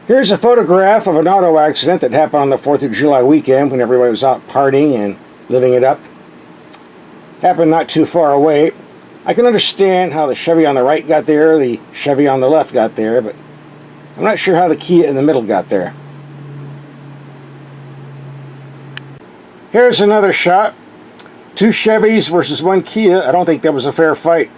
Here's a photograph of an auto accident that happened on the 4th of July weekend when everybody was out partying and living it up. Happened not too far away. I can understand how the Chevy on the right got there, the Chevy on the left got there, but I'm not sure how the Kia in the middle got there. Here's another shot. 2 Chevys versus 1 Kia. I don't think that was a fair fight.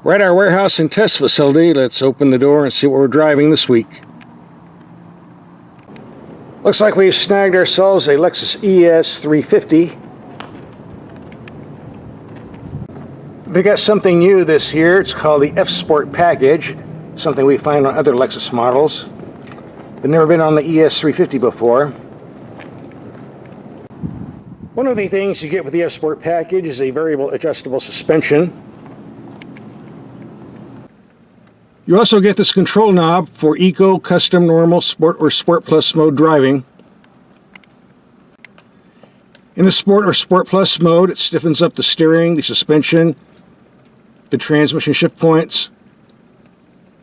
We're at our warehouse and test facility. Let's open the door and see what we're driving this week. Looks like we've snagged ourselves a Lexus ES350. They got something new this year. It's called the F-Sport package, something we find on other Lexus models. But never been on the ES350 before. One of the things you get with the F-Sport package is a variable adjustable suspension. You also get this control knob for Eco, Custom, Normal, Sport, or Sport Plus mode driving. In the Sport or Sport Plus mode, it stiffens up the steering, the suspension, the transmission shift points.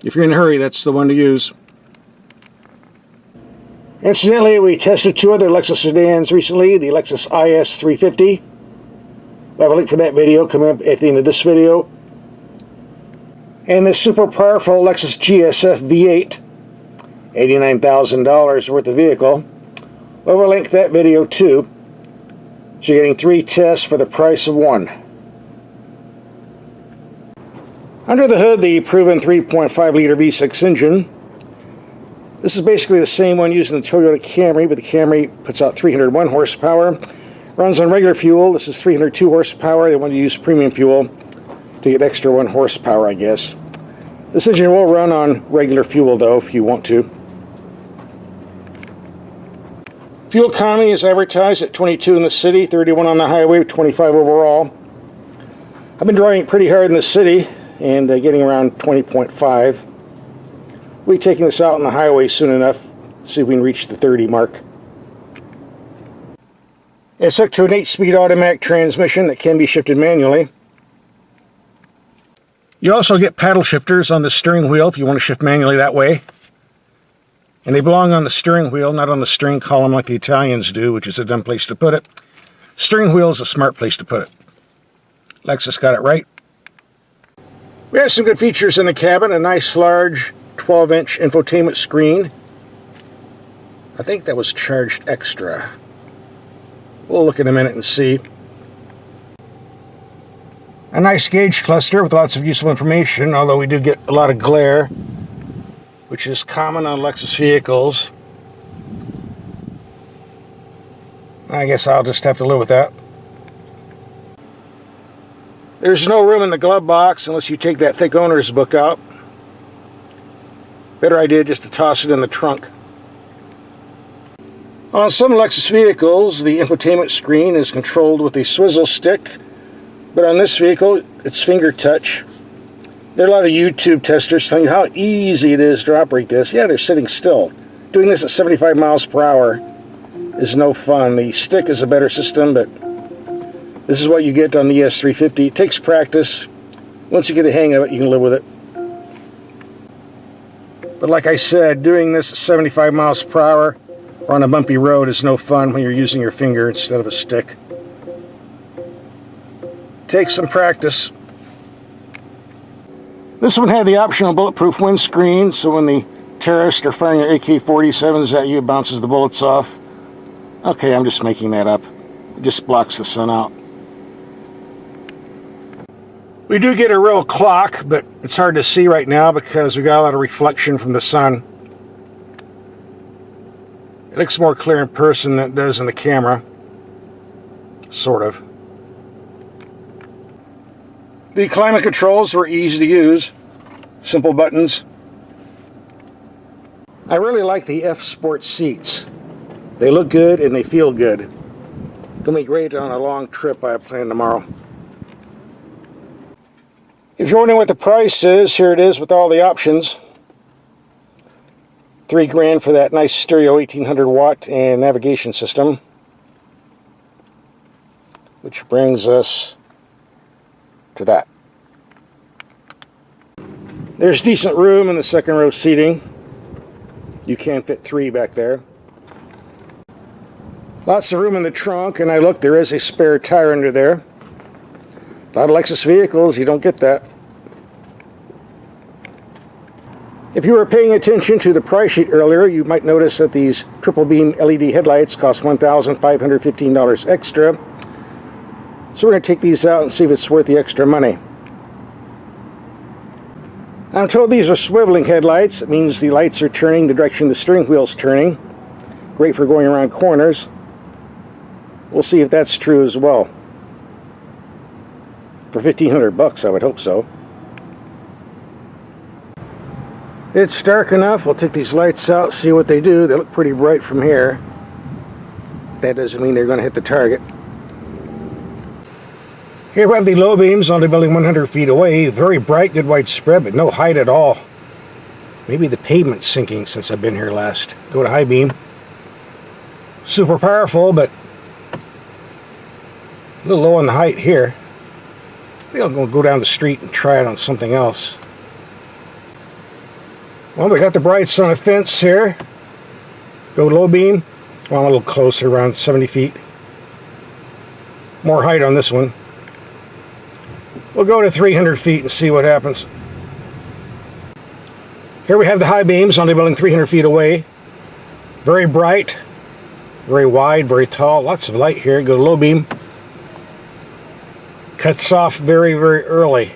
If you're in a hurry, that's the one to use. Incidentally, we tested 2 other Lexus sedans recently, the Lexus ES350. I have a link for that video coming up at the end of this video. And this super powerful Lexus GSF V8, $89,000 worth of vehicle. We'll link that video too. So you're getting 3 tests for the price of 1. Under the hood, the proven 3.5 liter V6 engine. This is basically the same one used in the Toyota Camry, but the Camry puts out 301 horsepower. Runs on regular fuel. This is 302 horsepower. They want to use premium fuel to get extra 1 horsepower, I guess. This engine will run on regular fuel, though, if you want to. Fuel economy is advertised at 22 in the city, 31 on the highway, 25 overall. I've been driving pretty hard in the city and getting around 20.5. We'll be taking this out on the highway soon enough, see if we can reach the 30 mark. It's hooked to an 8-speed automatic transmission that can be shifted manually. You also get paddle shifters on the steering wheel if you want to shift manually that way. And they belong on the steering wheel, not on the steering column like the Italians do, which is a dumb place to put it. Steering wheel is a smart place to put it. Lexus got it right. We have some good features in the cabin. A nice large 12-inch infotainment screen. I think that was charged extra. We'll look in a minute and see. A nice gauge cluster with lots of useful information, although we do get a lot of glare, which is common on Lexus vehicles. I guess I'll just have to live with that. There's no room in the glove box unless you take that thick owner's book out. Better idea just to toss it in the trunk. On some Lexus vehicles, the infotainment screen is controlled with a swizzle stick. But on this vehicle, it's finger touch. There are a lot of YouTube testers telling you how easy it is to operate this. Yeah, they're sitting still. Doing this at 75 miles per hour is no fun. The stick is a better system, but this is what you get on the ES350. It takes practice. Once you get the hang of it, you can live with it. But like I said, doing this at 75 miles per hour or on a bumpy road is no fun when you're using your finger instead of a stick. Take some practice. This one had the optional bulletproof windscreen, so when the terrorists are firing their AK-47s at you, it bounces the bullets off. Okay, I'm just making that up. It just blocks the sun out. We do get a real clock, but it's hard to see right now because we got a lot of reflection from the sun. It looks more clear in person than it does in the camera. Sort of. The climate controls were easy to use. Simple buttons. I really like the F-Sport seats. They look good and they feel good. They'll be great on a long trip I have planned tomorrow. If If you're wondering what the price is, here it is with all the options. $3 grand for that nice stereo 1800 watt and navigation system. Which brings us to that. There's decent room in the second row seating. You can fit 3 back there. Lots of room in the trunk, and I looked, there is a spare tire under there. A lot of Lexus vehicles, you don't get that. If you were paying attention to the price sheet earlier, you might notice that these triple beam LED headlights cost $1,515 extra. So we're going to take these out and see if it's worth the extra money. I'm told these are swiveling headlights. It means the lights are turning the direction the steering wheel's turning. Great for going around corners. We'll see if that's true as well. For $1,500 I would hope so. It's dark enough. We'll take these lights out, see what they do. They look pretty bright from here. That doesn't mean they're going to hit the target. Here we have the low beams on the building 100 feet away. Very bright, good widespread, but no height at all. Maybe the pavement's sinking since I've been here last. Go to high beam. Super powerful, but a little low on the height here. Maybe I'll go down the street and try it on something else. Well, we got the brights on a fence here. Go low beam. Well, I'm a little closer, around 70 feet. More height on this one. We'll go to 300 feet and see what happens. Here we have the high beams on the building 300 feet away. Very bright, very wide, very tall. Lots of light here. Go to low beam. Cuts off very, very early.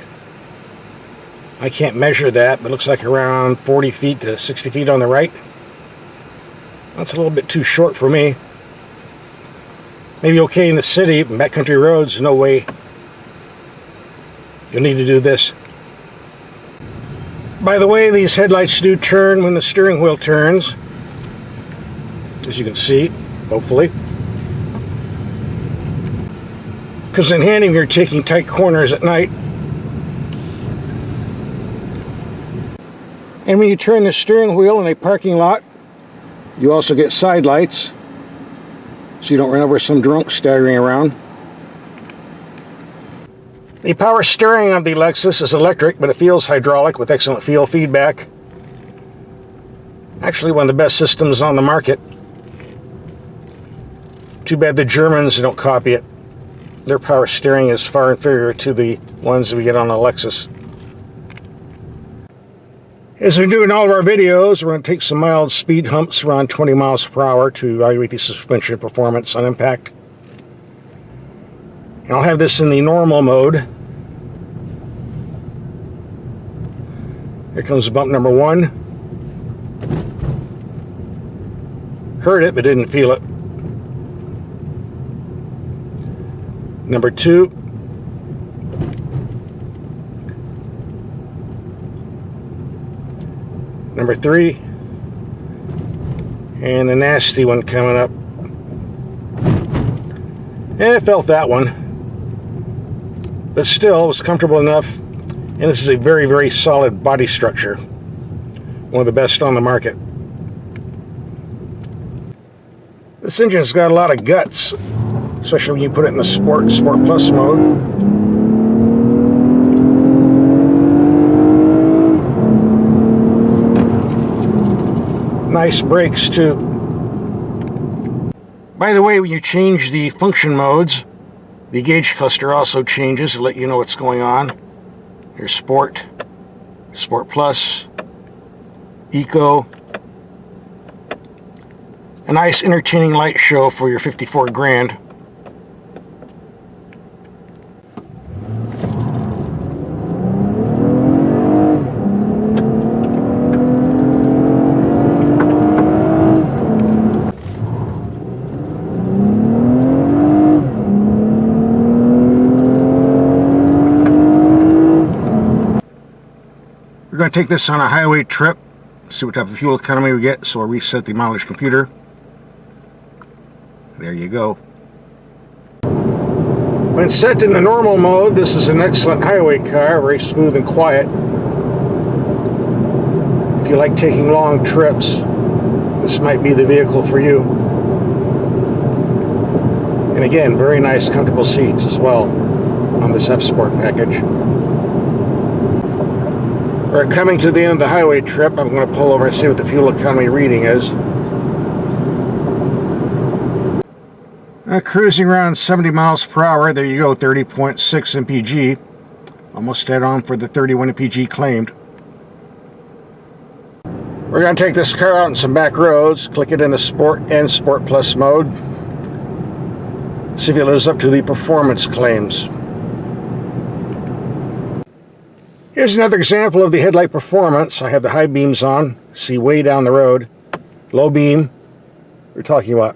I can't measure that, but it looks like around 40 feet to 60 feet on the right. That's a little bit too short for me. Maybe okay in the city, but backcountry roads, no way. You'll need to do this. By the way, these headlights do turn when the steering wheel turns. As you can see, hopefully. Comes in handy when you're taking tight corners at night. And when you turn the steering wheel in a parking lot, you also get side lights, so you don't run over some drunk staggering around. The power steering of the Lexus is electric, but it feels hydraulic with excellent feel feedback. Actually, one of the best systems on the market. Too bad the Germans don't copy it. Their power steering is far inferior to the ones that we get on the Lexus. As we're doing all of our videos, we're going to take some mild speed humps around 20 miles per hour to evaluate the suspension performance on impact. And I'll have this in the normal mode. Here comes bump number 1. Heard it, but didn't feel it. Number 2. Number 3. And the nasty one coming up. And I felt that one. But still, it was comfortable enough. And this is a very, very solid body structure. One of the best on the market. This engine's got a lot of guts, especially when you put it in the Sport Plus mode. Nice brakes too. By the way, when you change the function modes, the gauge cluster also changes to let you know what's going on. Here's Sport, Sport Plus, Eco. A nice entertaining light show for your 54 grand. We're going to take this on a highway trip, see what type of fuel economy we get, so I'll reset the mileage computer. There you go. When set in the normal mode, this is an excellent highway car, very smooth and quiet. If you like taking long trips, this might be the vehicle for you. And again, very nice, comfortable seats as well on this F-Sport package. We're coming to the end of the highway trip. I'm going to pull over and see what the fuel economy reading is. Cruising around 70 miles per hour. There you go, 30.6 mpg. Almost dead on for the 31 mpg claimed. We're going to take this car out on some back roads, click it in the Sport and Sport Plus mode. See if it lives up to the performance claims. Here's another example of the headlight performance. I have the high beams on, see way down the road. Low beam, we're talking about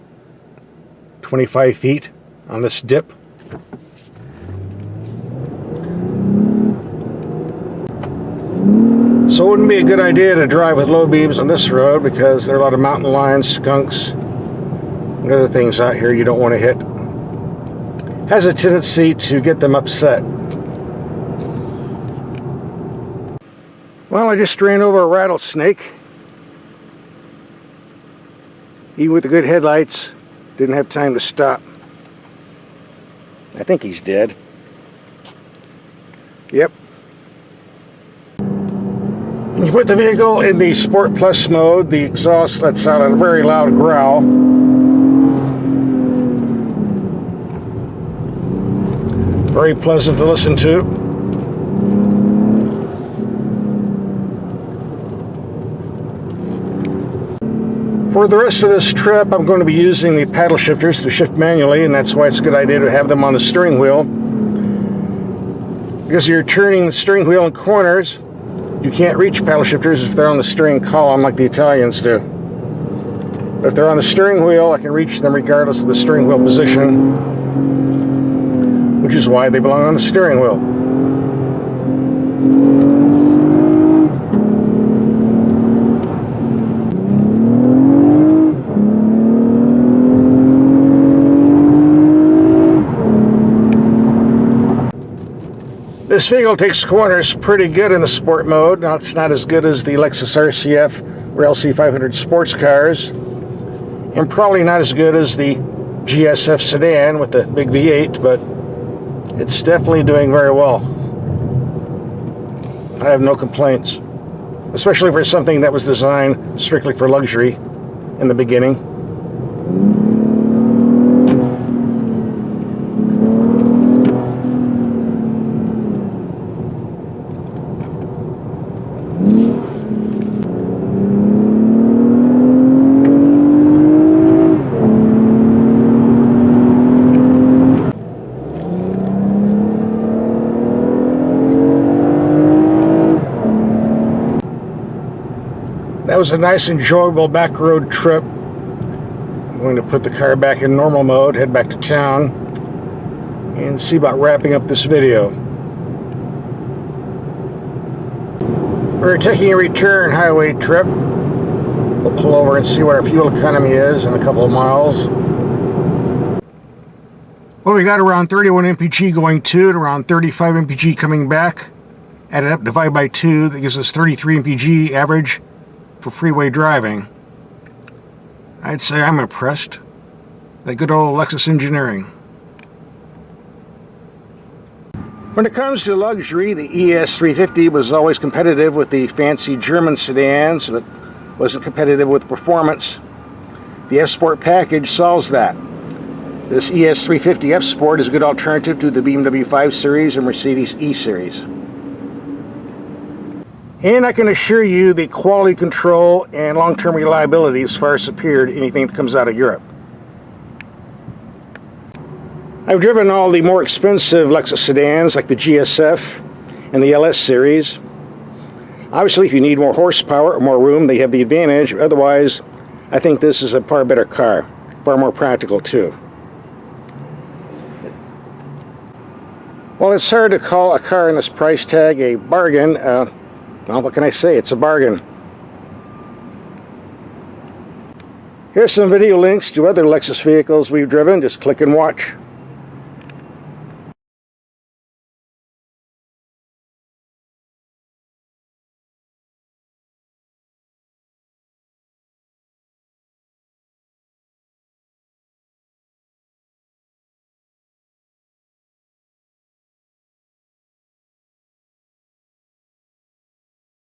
25 feet on this dip. So it wouldn't be a good idea to drive with low beams on this road because there are a lot of mountain lions, skunks, and other things out here you don't want to hit. Has a tendency to get them upset. Well, I just ran over a rattlesnake. Even with the good headlights, didn't have time to stop. I think he's dead. Yep. When you put the vehicle in the Sport Plus mode, the exhaust lets out a very loud growl. Very pleasant to listen to. For the rest of this trip, I'm going to be using the paddle shifters to shift manually, and that's why it's a good idea to have them on the steering wheel. Because you're turning the steering wheel in corners, you can't reach paddle shifters if they're on the steering column like the Italians do. If they're on the steering wheel, I can reach them regardless of the steering wheel position, which is why they belong on the steering wheel. This vehicle takes corners pretty good in the sport mode. Now, it's not as good as the Lexus RCF or LC500 sports cars, and probably not as good as the GSF sedan with the big V8, but it's definitely doing very well. I have no complaints, especially for something that was designed strictly for luxury in the beginning. That was a nice, enjoyable back road trip. I'm going to put the car back in normal mode, head back to town, and see about wrapping up this video. We're taking a return highway trip. We'll pull over and see what our fuel economy is in a couple of miles. Well, we got around 31 mpg going to and around 35 mpg coming back. Add it up, divide by 2, that gives us 33 mpg average for freeway driving. I'd say I'm impressed. That good old Lexus engineering. When it comes to luxury, the ES350 was always competitive with the fancy German sedans, but wasn't competitive with performance. The F-Sport package solves that. This ES350 F-Sport is a good alternative to the BMW 5 Series and Mercedes E-Series. And I can assure you the quality control and long-term reliability is far superior to anything that comes out of Europe. I've driven all the more expensive Lexus sedans like the GSF and the LS series. Obviously, if you need more horsepower or more room, they have the advantage. Otherwise, I think this is a far better car, far more practical too. Well, it's hard to call a car in this price tag a bargain. Well, what can I say? It's a bargain. Here's some video links to other Lexus vehicles we've driven. Just click and watch.